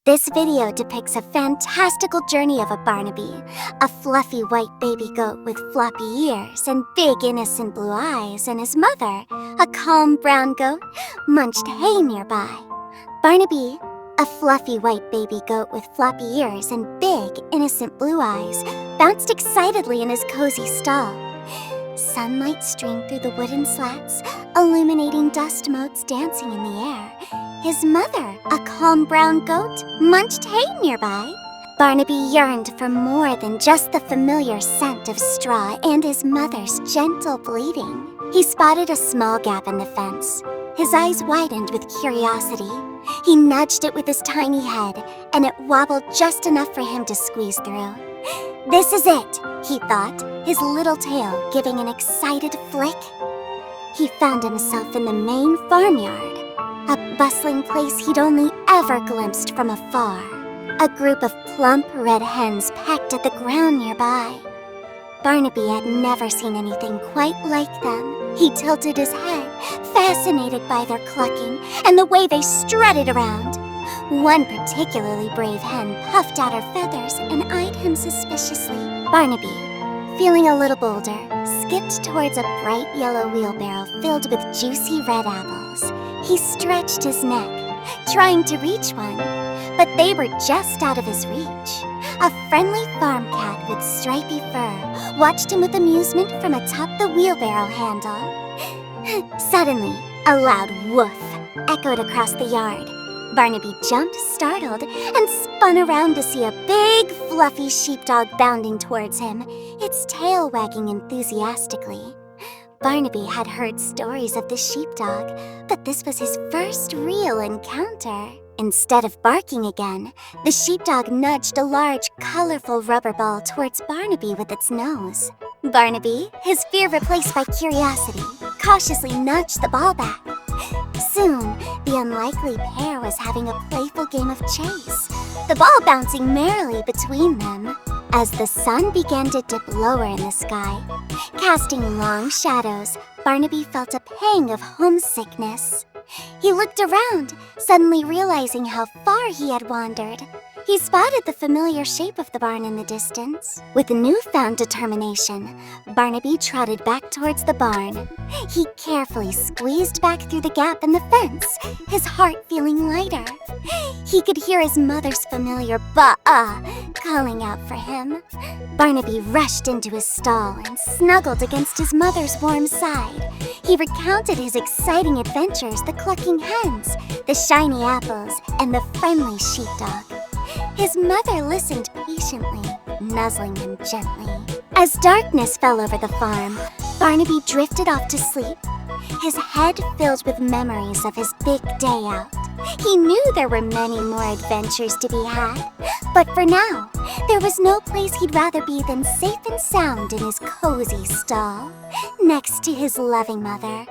This video depicts a fantastical journey of a Barnaby, a fluffy white baby goat with floppy ears and big innocent blue eyes, and his mother, a calm brown goat, munched hay nearby. Barnaby, a fluffy white baby goat with floppy ears and big innocent blue eyes, bounced excitedly in his cozy stall. Sunlight streamed through the wooden slats, illuminating dust motes dancing in the air. His mother, a calm brown goat, munched hay nearby. Barnaby yearned for more than just the familiar scent of straw and his mother's gentle bleating. He spotted a small gap in the fence. His eyes widened with curiosity. He nudged it with his tiny head, and it wobbled just enough for him to squeeze through. "This is it," he thought, his little tail giving an excited flick. He found himself in the main farmyard, a bustling place he'd only ever glimpsed from afar. A group of plump red hens pecked at the ground nearby. Barnaby had never seen anything quite like them. He tilted his head, fascinated by their clucking and the way they strutted around. One particularly brave hen puffed out her feathers and eyed him suspiciously. Barnaby, feeling a little bolder, skipped towards a bright yellow wheelbarrow filled with juicy red apples. He stretched his neck, trying to reach one, but they were just out of his reach. A friendly farm cat with stripy fur watched him with amusement from atop the wheelbarrow handle. Suddenly, a loud woof echoed across the yard. Barnaby jumped, startled, and spun around to see a big, fluffy sheepdog bounding towards him, its tail wagging enthusiastically. Barnaby had heard stories of the sheepdog, but this was his first real encounter. Instead of barking again, the sheepdog nudged a large, colorful rubber ball towards Barnaby with its nose. Barnaby, his fear replaced by curiosity, cautiously nudged the ball back. Soon, the unlikely pair was having a playful game of chase, the ball bouncing merrily between them. As the sun began to dip lower in the sky, casting long shadows, Barnaby felt a pang of homesickness. He looked around, suddenly realizing how far he had wandered. He spotted the familiar shape of the barn in the distance. With newfound determination, Barnaby trotted back towards the barn. He carefully squeezed back through the gap in the fence, his heart feeling lighter. He could hear his mother's familiar "ba-ah" calling out for him. Barnaby rushed into his stall and snuggled against his mother's warm side. He recounted his exciting adventures, the clucking hens, the shiny apples, and the friendly sheepdog. His mother listened patiently, nuzzling him gently. As darkness fell over the farm, Barnaby drifted off to sleep, his head filled with memories of his big day out. He knew there were many more adventures to be had, but for now, there was no place he'd rather be than safe and sound in his cozy stall, next to his loving mother.